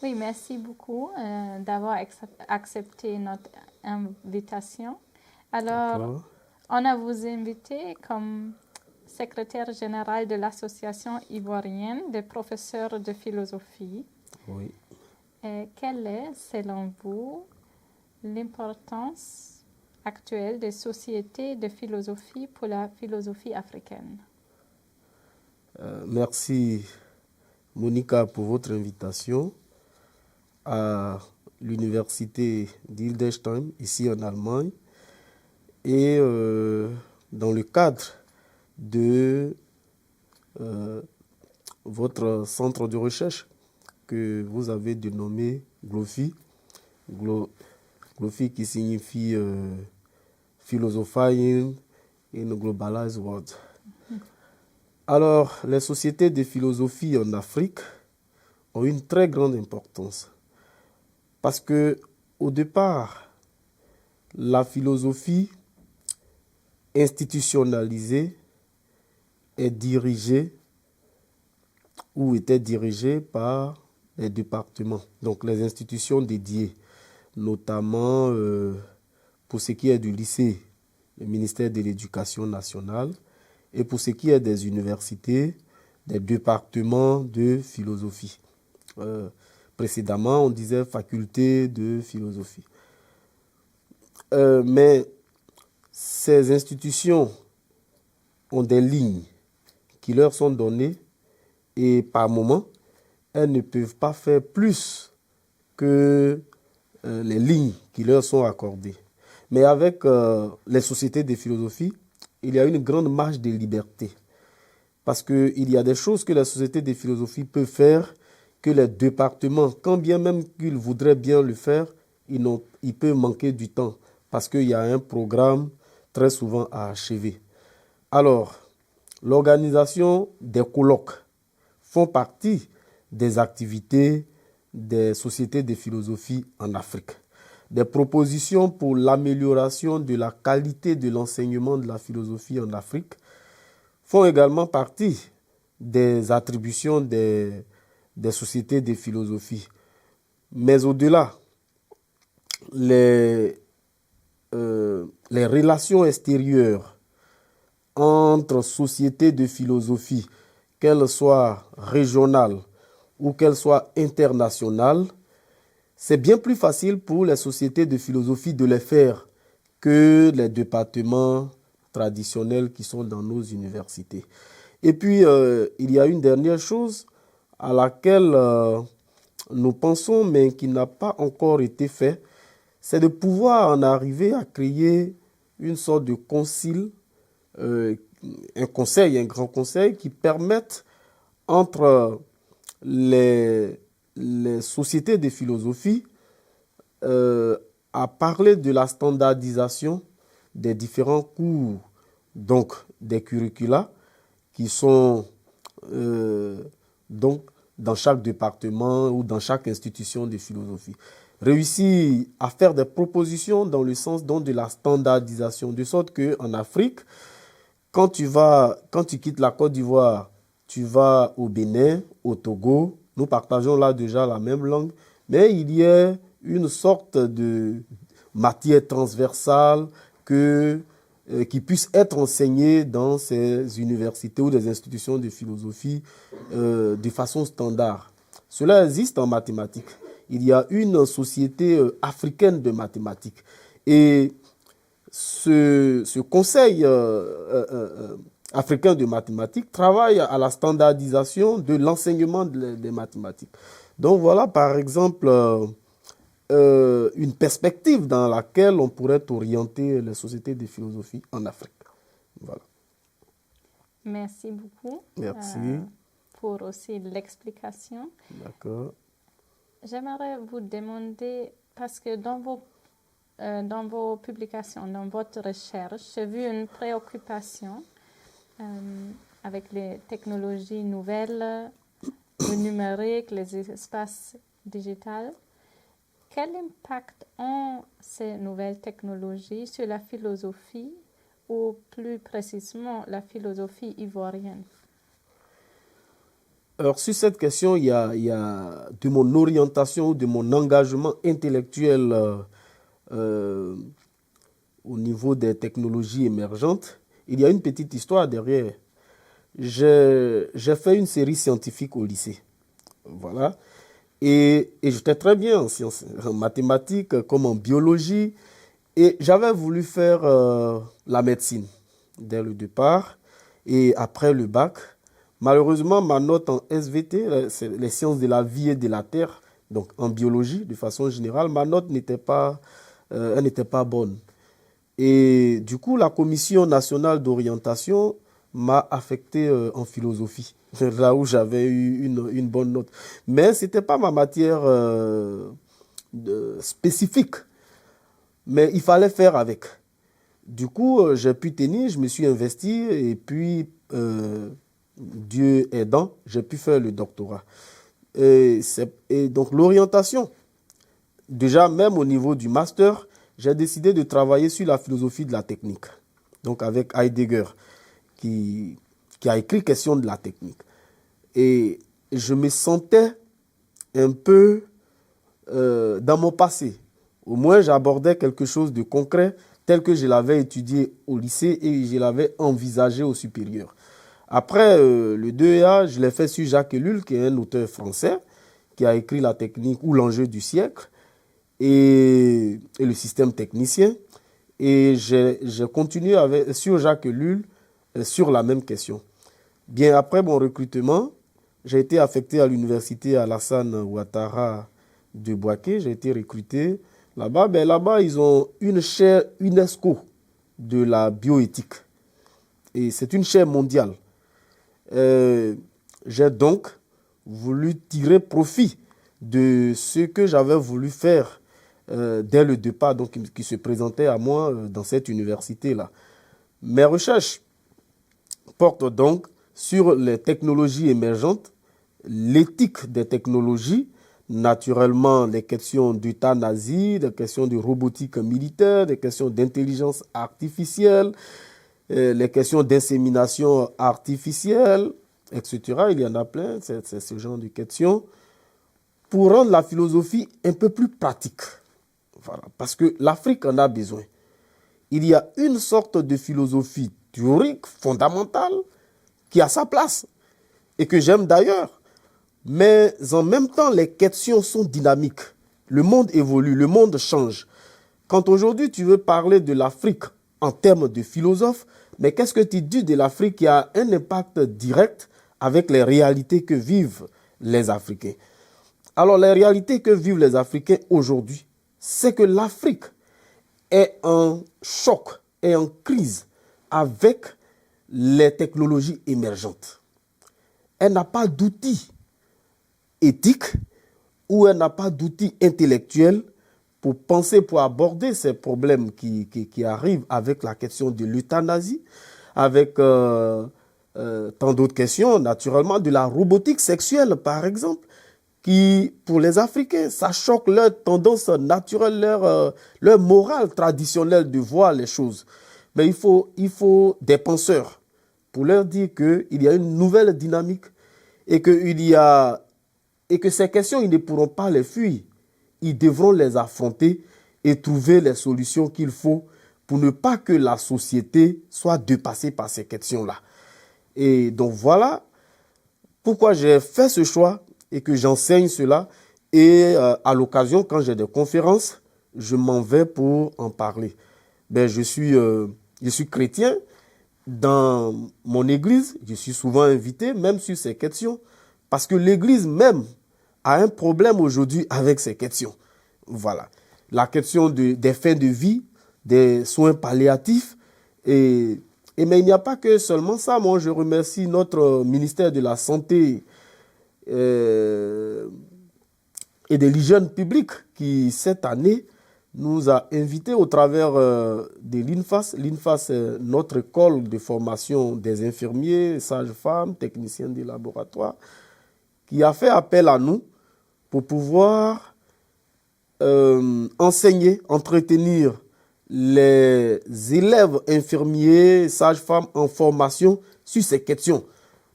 Oui, merci beaucoup d'avoir accepté notre invitation. Alors, D'accord. on a vous invité comme secrétaire général de l'Association ivoirienne des professeurs de philosophie. Oui. Quelle est, selon vous, l'importance actuelle des sociétés de philosophie pour la philosophie africaine? Merci Monica pour votre invitation à l'université d'Hildesheim, ici en Allemagne, et dans le cadre de euh, votre centre de recherche que vous avez dénommé GLOFI, GLOFI qui signifie Philosophizing in a Globalized World. Alors, les sociétés de philosophie en Afrique ont une très grande importance parce que, au départ, la philosophie institutionnalisée est dirigée ou était dirigée par les départements, donc les institutions dédiées, notamment pour ce qui est du lycée, le ministère de l'Éducation nationale, et pour ce qui est des universités, des départements de philosophie. Précédemment, on disait faculté de philosophie. Mais ces institutions ont des lignes qui leur sont données et par moment, elles ne peuvent pas faire plus que les lignes qui leur sont accordées. Mais avec les sociétés de philosophie, il y a une grande marge de liberté. Parce qu'il y a des choses que la société de philosophie peut faire que les départements, quand bien même qu'ils voudraient bien le faire, il peut manquer du temps parce qu'il y a un programme très souvent à achever. Alors, l'organisation des colloques font partie des activités des sociétés de philosophie en Afrique. Des propositions pour l'amélioration de la qualité de l'enseignement de la philosophie en Afrique font également partie des attributions des sociétés de philosophie. Mais au-delà, les relations extérieures entre sociétés de philosophie, qu'elles soient régionales ou qu'elles soient internationales, c'est bien plus facile pour les sociétés de philosophie de les faire que les départements traditionnels qui sont dans nos universités. Et puis, il y a une dernière chose à laquelle nous pensons, mais qui n'a pas encore été fait, c'est de pouvoir en arriver à créer une sorte de concile, euh, un grand conseil qui permette entre les sociétés de philosophie euh, à parler de la standardisation des différents cours, donc des curricula qui sont donc dans chaque département ou dans chaque institution de philosophie. Réussir à faire des propositions dans le sens donc de la standardisation, de sorte qu'en Afrique, quand tu quittes la Côte d'Ivoire, tu vas au Bénin, au Togo, nous partageons là déjà la même langue, mais il y a une sorte de matière transversale qui puisse être enseignée dans ces universités ou des institutions de philosophie de façon standard. Cela existe en mathématiques. Il y a une société africaine de mathématiques. Et ce conseil africain de mathématiques travaille à la standardisation de l'enseignement des mathématiques. Donc voilà par exemple une perspective dans laquelle on pourrait orienter les sociétés de philosophie en Afrique. Voilà. Merci beaucoup Merci. pour aussi l'explication. D'accord. J'aimerais vous demander, parce que dans vos publications, dans votre recherche, j'ai vu une préoccupation avec les technologies nouvelles, le numérique, les espaces digitaux. Quel impact ont ces nouvelles technologies sur la philosophie ou plus précisément la philosophie ivoirienne? Alors, sur cette question, il y a de mon orientation, de mon engagement intellectuel euh, au niveau des technologies émergentes. Il y a une petite histoire derrière. J'ai fait une série scientifique au lycée. Voilà. Et j'étais très bien en sciences, en mathématiques comme en biologie. Et j'avais voulu faire la médecine dès le départ. Et après le bac, malheureusement, ma note en SVT, c'est les sciences de la vie et de la terre, donc en biologie de façon générale, ma note elle n'était pas bonne. Et du coup, la Commission nationale d'orientation m'a affecté en philosophie, là où j'avais eu une bonne note. Mais ce n'était pas ma matière spécifique, mais il fallait faire avec. Du coup, j'ai pu tenir, je me suis investi et puis, Dieu aidant, j'ai pu faire le doctorat. Et donc, l'orientation, déjà même au niveau du master, j'ai décidé de travailler sur la philosophie de la technique. Donc, avec Heidegger, qui a écrit Question de la technique. Et je me sentais un peu dans mon passé. Au moins, j'abordais quelque chose de concret tel que je l'avais étudié au lycée et je l'avais envisagé au supérieur. Après, le 2A, je l'ai fait sur Jacques Ellul, qui est un auteur français, qui a écrit La technique ou l'enjeu du siècle et le système technicien. Et j'ai continué sur Jacques Ellul sur la même question. Bien après mon recrutement, j'ai été affecté à l'université Alassane Ouattara de Bouaké. J'ai été recruté là-bas. Ben, là-bas, ils ont une chaire UNESCO de la bioéthique. Et c'est une chaire mondiale. J'ai donc voulu tirer profit de ce que j'avais voulu faire dès le départ, donc qui se présentait à moi dans cette université-là. Mes recherches portent donc sur les technologies émergentes, l'éthique des technologies, naturellement les questions d'euthanasie, les questions de robotique militaire, les questions d'intelligence artificielle, les questions d'insémination artificielle, etc. Il y en a plein, c'est ce genre de questions, pour rendre la philosophie un peu plus pratique. Voilà, parce que l'Afrique en a besoin. Il y a une sorte de philosophie théorique, fondamentale, qui a sa place, et que j'aime d'ailleurs. Mais en même temps, les questions sont dynamiques. Le monde évolue, le monde change. Quand aujourd'hui tu veux parler de l'Afrique en termes de philosophe, mais qu'est-ce que tu dis de l'Afrique qui a un impact direct avec les réalités que vivent les Africains? Alors, les réalités que vivent les Africains aujourd'hui, c'est que l'Afrique est en choc, est en crise avec les technologies émergentes. Elle n'a pas d'outils éthiques ou elle n'a pas d'outils intellectuels pour penser, pour aborder ces problèmes qui arrivent avec la question de l'euthanasie, avec tant d'autres questions, naturellement, de la robotique sexuelle, par exemple, qui, pour les Africains, ça choque leur tendance naturelle, leur morale traditionnelle de voir les choses. Mais il faut des penseurs pour leur dire qu'il y a une nouvelle dynamique et que ces questions, ils ne pourront pas les fuir. Ils devront les affronter et trouver les solutions qu'il faut pour ne pas que la société soit dépassée par ces questions-là. Et donc voilà pourquoi j'ai fait ce choix et que j'enseigne cela. Et à l'occasion, quand j'ai des conférences, je m'en vais pour en parler. Ben, je suis chrétien. Dans mon église, je suis souvent invité, même sur ces questions, parce que l'église même a un problème aujourd'hui avec ces questions. Voilà. La question des fins de vie, des soins palliatifs. Mais il n'y a pas que seulement ça. Moi, je remercie notre ministère de la Santé et de l'hygiène publique qui, cette année, nous a invités au travers de l'INFAS. L'INFAS, c'est notre école de formation des infirmiers, sages-femmes, techniciens des laboratoires, qui a fait appel à nous pour pouvoir enseigner, entretenir les élèves infirmiers, sages-femmes en formation sur ces questions.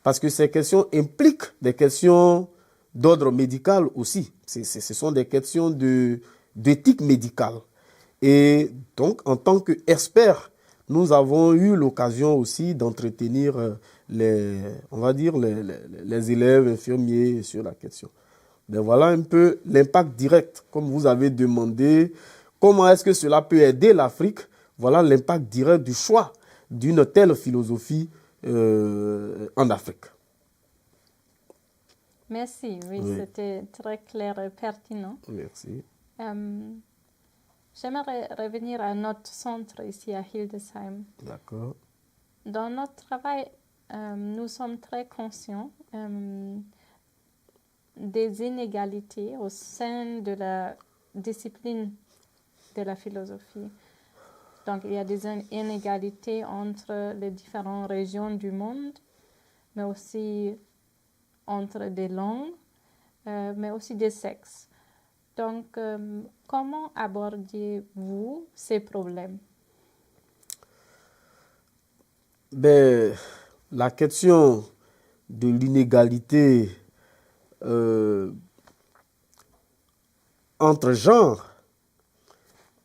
parce que ces questions impliquent des questions d'ordre médical aussi. Ce sont des questions d'éthique médicale. Et donc, en tant qu'experts, nous avons eu l'occasion aussi d'entretenir on va dire, les élèves infirmiers sur la question. Mais voilà un peu l'impact direct, comme vous avez demandé, comment est-ce que cela peut aider l'Afrique? Voilà l'impact direct du choix d'une telle philosophie en Afrique. Merci, oui. C'était très clair et pertinent. Merci. J'aimerais revenir à notre centre ici à Hildesheim. D'accord. Dans notre travail, nous sommes très conscients des inégalités au sein de la discipline de la philosophie. Donc, il y a des inégalités entre les différentes régions du monde, mais aussi entre des langues, mais aussi des sexes. Donc, comment abordiez-vous ces problèmes? La question de l'inégalité entre genres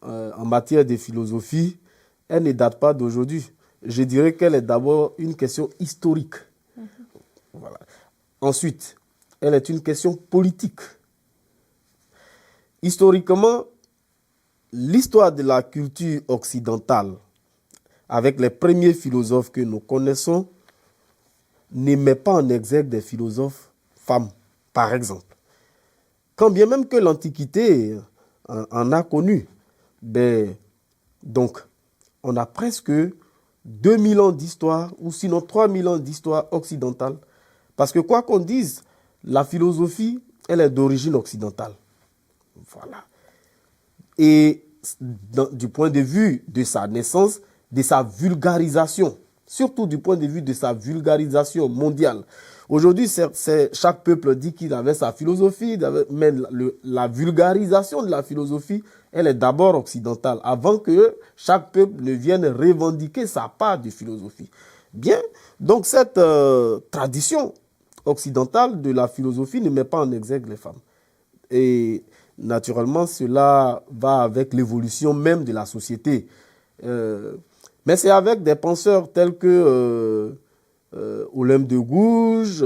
en matière de philosophie, elle ne date pas d'aujourd'hui. Je dirais qu'elle est d'abord une question historique. Voilà. Ensuite, elle est une question politique. Historiquement, l'histoire de la culture occidentale, avec les premiers philosophes que nous connaissons, ne met pas en exergue des philosophes femmes, par exemple. Quand bien même que l'Antiquité en a connu, donc on a presque 2000 ans d'histoire, ou sinon 3000 ans d'histoire occidentale. Parce que quoi qu'on dise, la philosophie, elle est d'origine occidentale. Voilà. Et du point de vue de sa naissance, de sa vulgarisation, surtout du point de vue de sa vulgarisation mondiale. Aujourd'hui, chaque peuple dit qu'il avait sa philosophie, mais la vulgarisation de la philosophie, elle est d'abord occidentale, avant que chaque peuple ne vienne revendiquer sa part de philosophie. Bien, donc cette tradition occidentale de la philosophie ne met pas en exergue les femmes. Et naturellement, cela va avec l'évolution même de la société. Mais c'est avec des penseurs tels que Olympe de Gouges,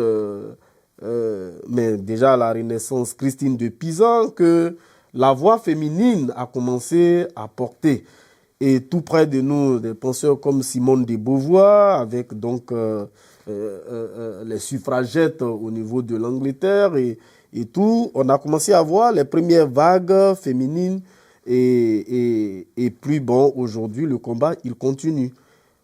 mais déjà à la Renaissance, Christine de Pisan, que la voix féminine a commencé à porter. Et tout près de nous, des penseurs comme Simone de Beauvoir, avec donc les suffragettes au niveau de l'Angleterre et tout, on a commencé à voir les premières vagues féminines et puis bon, aujourd'hui, le combat, il continue.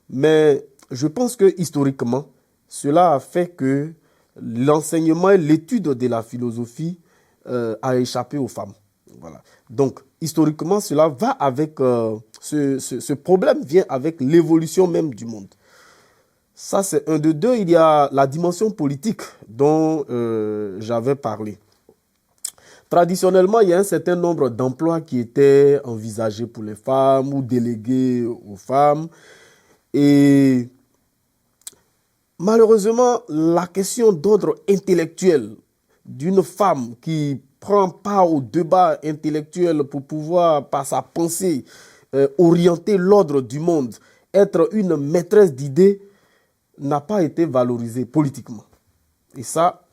Mais je pense que historiquement, cela a fait que l'enseignement et l'étude de la philosophie a échappé aux femmes. Voilà. Donc, historiquement, cela va avec, ce problème vient avec l'évolution même du monde. Ça, c'est un de deux. Il y a la dimension politique dont j'avais parlé. Traditionnellement, il y a un certain nombre d'emplois qui étaient envisagés pour les femmes ou délégués aux femmes. Et malheureusement, la question d'ordre intellectuel d'une femme qui prend part au débat intellectuel pour pouvoir, par sa pensée, orienter l'ordre du monde, être une maîtresse d'idées, n'a pas été valorisée politiquement. Et ça,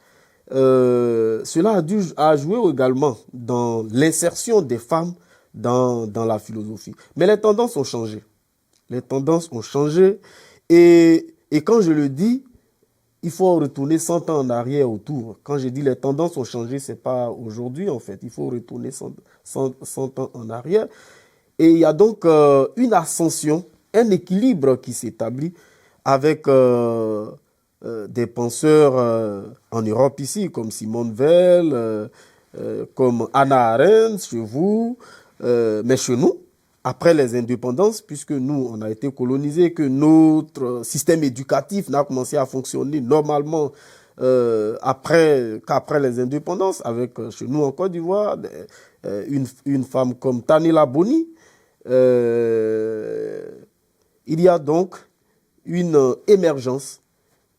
cela a joué également dans l'insertion des femmes dans la philosophie. Mais les tendances ont changé. Les tendances ont changé. Et quand je le dis, il faut retourner 100 ans en arrière autour. Quand je dis les tendances ont changé, ce n'est pas aujourd'hui en fait. Il faut retourner 100 ans en arrière. Et il y a donc une ascension, un équilibre qui s'établit avec des penseurs en Europe ici, comme Simone Weil, comme Hannah Arendt chez vous, mais chez nous, après les indépendances, puisque nous, on a été colonisés, que notre système éducatif n'a commencé à fonctionner normalement qu'après les indépendances, avec chez nous en Côte d'Ivoire, une femme comme Tanila Boni. Il y a donc une émergence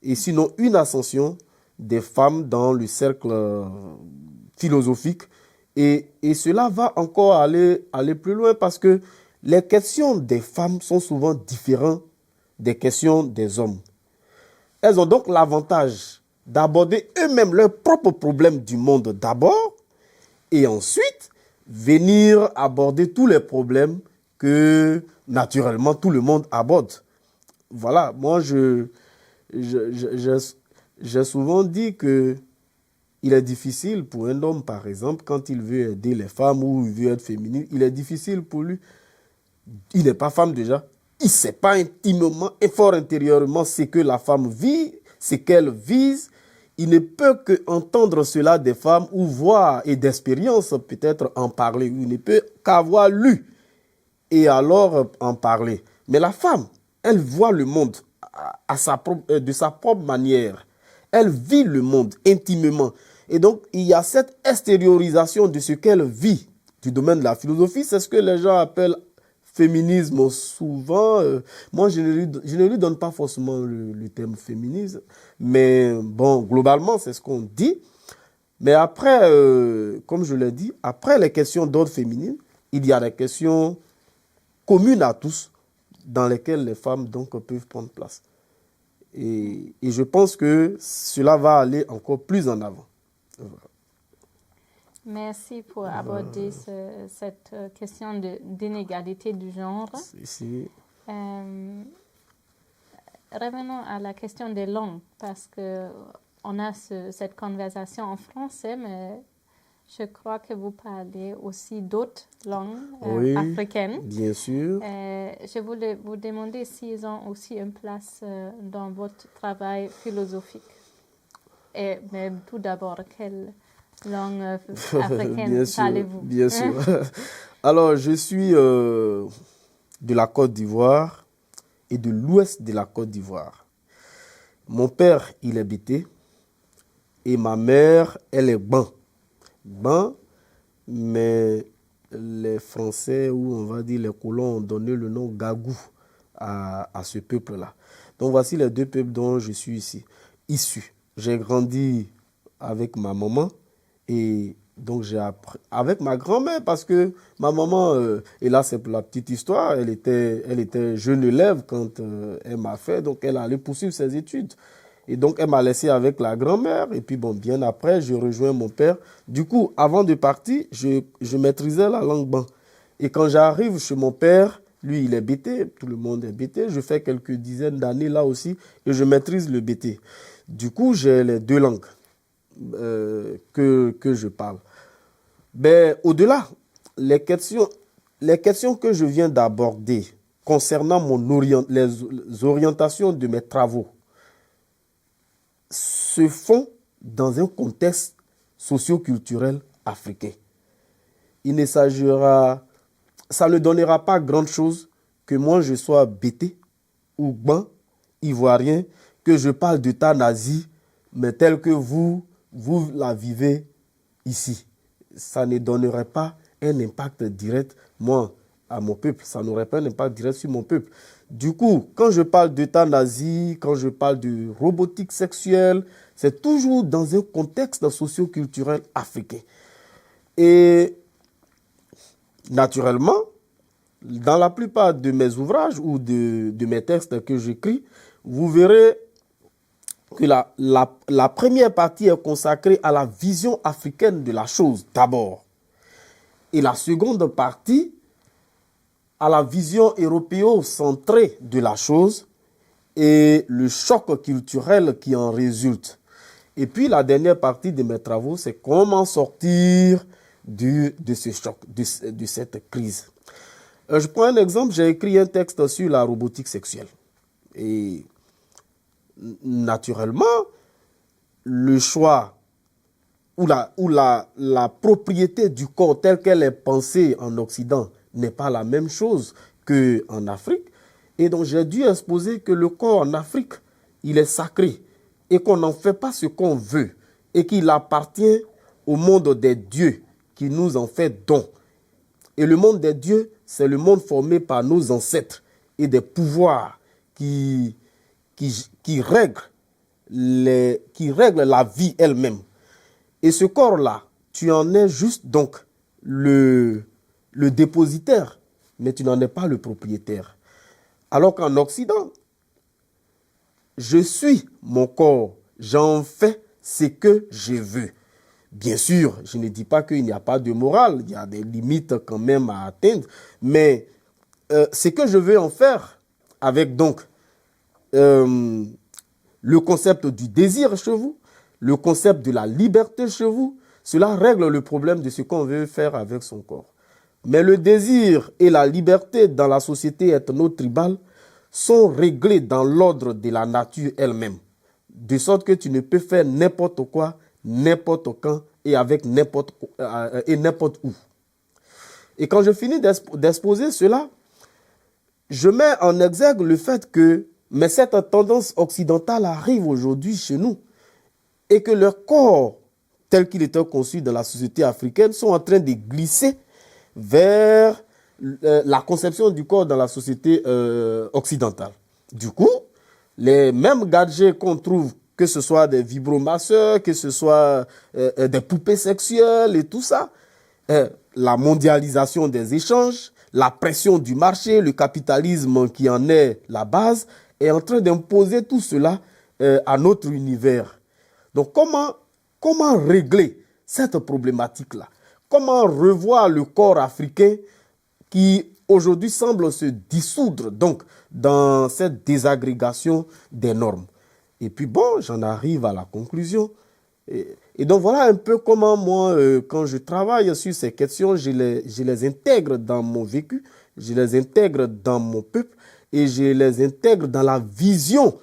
et sinon une ascension des femmes dans le cercle philosophique. Et cela va encore aller plus loin parce que les questions des femmes sont souvent différentes des questions des hommes. Elles ont donc l'avantage d'aborder eux-mêmes leurs propres problèmes du monde d'abord et ensuite venir aborder tous les problèmes que naturellement tout le monde aborde. Voilà, moi j'ai souvent dit que il est difficile pour un homme, par exemple, quand il veut aider les femmes ou il veut être féminine, il est difficile pour lui. Il n'est pas femme déjà. Il ne sait pas intimement et fort intérieurement ce que la femme vit, ce qu'elle vise. Il ne peut qu'entendre cela des femmes ou voir et d'expérience peut-être en parler. Il ne peut qu'avoir lu et alors en parler. Mais la femme, elle voit le monde de sa propre manière. Elle vit le monde intimement. Et donc, il y a cette extériorisation de ce qu'elle vit du domaine de la philosophie. C'est ce que les gens appellent féminisme souvent. Moi, je ne lui donne pas forcément le terme féminisme. Mais bon, globalement, c'est ce qu'on dit. Mais après, comme je l'ai dit, après les questions d'ordre féminin, il y a des questions communes à tous dans lesquelles les femmes donc peuvent prendre place. Et je pense que cela va aller encore plus en avant. Merci pour aborder cette question d'inégalité du genre. Revenons à la question des langues, parce qu'on a cette conversation en français, mais je crois que vous parlez aussi d'autres langues africaines. Bien sûr. Je voulais vous demander s'ils ont aussi une place dans votre travail philosophique. Mais tout d'abord, quelle langue africaine parlez-vous? Bien sûr. Alors, je suis de la Côte d'Ivoire et de l'ouest de la Côte d'Ivoire. Mon père, il est bété et ma mère, elle est ban. Ban, mais les Français, ou on va dire les colons, ont donné le nom Gagou à ce peuple-là. Donc, voici les deux peuples dont je suis issu. J'ai grandi avec ma maman et donc j'ai appris avec ma grand-mère parce que ma maman, et là c'est pour la petite histoire, elle était jeune élève quand elle m'a fait, donc elle allait poursuivre ses études. Et donc elle m'a laissé avec la grand-mère et puis bon, bien après, je rejoins mon père. Du coup, avant de partir, je maîtrisais la langue ban. Et quand j'arrive chez mon père, lui il est bété, tout le monde est bété, je fais quelques dizaines d'années là aussi et je maîtrise le bété. Du coup, j'ai les deux langues que je parle. Mais au-delà, les questions que je viens d'aborder concernant les orientations de mes travaux se font dans un contexte socio-culturel africain. Ça ne donnera pas grand-chose que moi je sois bété ou ban, ivoirien, que je parle d'euthanasie, mais tel que vous la vivez ici. Ça ne donnerait pas un impact direct, moi, à mon peuple. Ça n'aurait pas un impact direct sur mon peuple. Du coup, quand je parle d'euthanasie, quand je parle de robotique sexuelle, c'est toujours dans un contexte socio-culturel africain. Et naturellement, dans la plupart de mes ouvrages ou de mes textes que j'écris, vous verrez que la première partie est consacrée à la vision africaine de la chose d'abord. Et la seconde partie à la vision européo-centrée de la chose et le choc culturel qui en résulte. Et puis la dernière partie de mes travaux, c'est comment sortir de ce choc, de cette crise. Je prends un exemple, j'ai écrit un texte sur la robotique sexuelle. Et naturellement, le choix ou la propriété du corps telle qu'elle est pensée en Occident n'est pas la même chose qu'en Afrique. Et donc, j'ai dû exposer que le corps en Afrique, il est sacré et qu'on n'en fait pas ce qu'on veut et qu'il appartient au monde des dieux qui nous en fait don. Et le monde des dieux, c'est le monde formé par nos ancêtres et des pouvoirs qui règlent qui règle la vie elle-même. Et ce corps-là, tu en es juste donc le dépositaire, mais tu n'en es pas le propriétaire. Alors qu'en Occident, je suis mon corps, j'en fais ce que je veux. Bien sûr, je ne dis pas qu'il n'y a pas de morale, il y a des limites quand même à atteindre, mais ce que je veux en faire avec donc le concept du désir chez vous, le concept de la liberté chez vous, cela règle le problème de ce qu'on veut faire avec son corps. Mais le désir et la liberté dans la société ethno-tribale sont réglés dans l'ordre de la nature elle-même, de sorte que tu ne peux faire n'importe quoi, n'importe quand et avec n'importe où. Et quand je finis d'exposer cela, je mets en exergue le fait que cette tendance occidentale arrive aujourd'hui chez nous et que leur corps, tel qu'il était conçu dans la société africaine, sont en train de glisser vers la conception du corps dans la société occidentale. Du coup, les mêmes gadgets qu'on trouve, que ce soit des vibromasseurs, que ce soit des poupées sexuelles et tout ça, la mondialisation des échanges, la pression du marché, le capitalisme qui en est la base, est en train d'imposer tout cela à notre univers. Donc comment régler cette problématique-là? Comment revoir le corps africain qui aujourd'hui semble se dissoudre donc dans cette désagrégation des normes? Et puis bon, j'en arrive à la conclusion. Et donc voilà un peu comment moi, quand je travaille sur ces questions, je les intègre dans mon vécu, je les intègre dans mon peuple et je les intègre dans la vision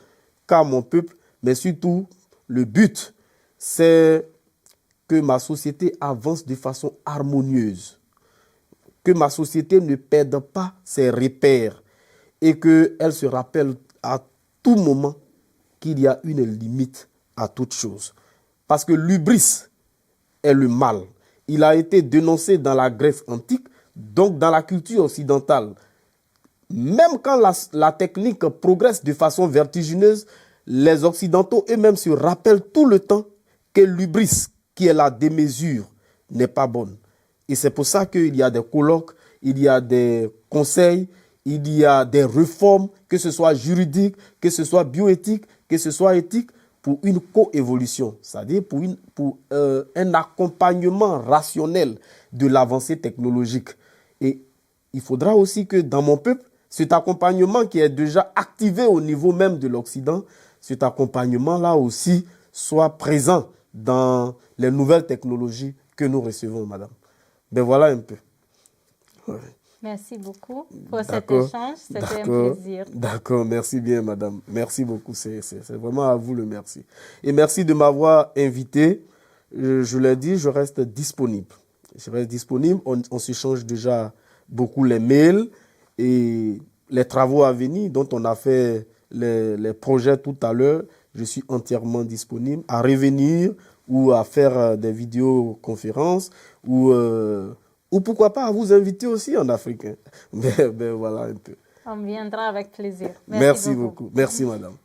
qu'a mon peuple. Mais surtout, le but, c'est que ma société avance de façon harmonieuse, que ma société ne perde pas ses repères et qu'elle se rappelle à tout moment qu'il y a une limite à toute chose. Parce que l'hubris est le mal. Il a été dénoncé dans la Grèce antique, donc dans la culture occidentale. Même quand la technique progresse de façon vertigineuse, les Occidentaux eux-mêmes se rappellent tout le temps que l'hubris, qui est la démesure, n'est pas bonne. Et c'est pour ça qu'il y a des colloques, il y a des conseils, il y a des réformes, que ce soit juridique, que ce soit bioéthique, que ce soit éthique, pour une coévolution, c'est-à-dire pour un accompagnement rationnel de l'avancée technologique. Et il faudra aussi que dans mon peuple, cet accompagnement qui est déjà activé au niveau même de l'Occident, cet accompagnement-là aussi soit présent dans les nouvelles technologies que nous recevons, madame. Ben voilà un peu. Ouais. Merci beaucoup pour cet échange. C'était un plaisir. D'accord, merci bien, madame. Merci beaucoup. C'est vraiment à vous le merci. Et merci de m'avoir invité. Je l'ai dit, je reste disponible. Je reste disponible. On s'échange déjà beaucoup les mails et les travaux à venir dont on a fait les projets tout à l'heure. Je suis entièrement disponible à revenir ou à faire des vidéoconférences ou pourquoi pas à vous inviter aussi en Afrique. Ben voilà un peu. On viendra avec plaisir. Merci beaucoup. Merci, madame.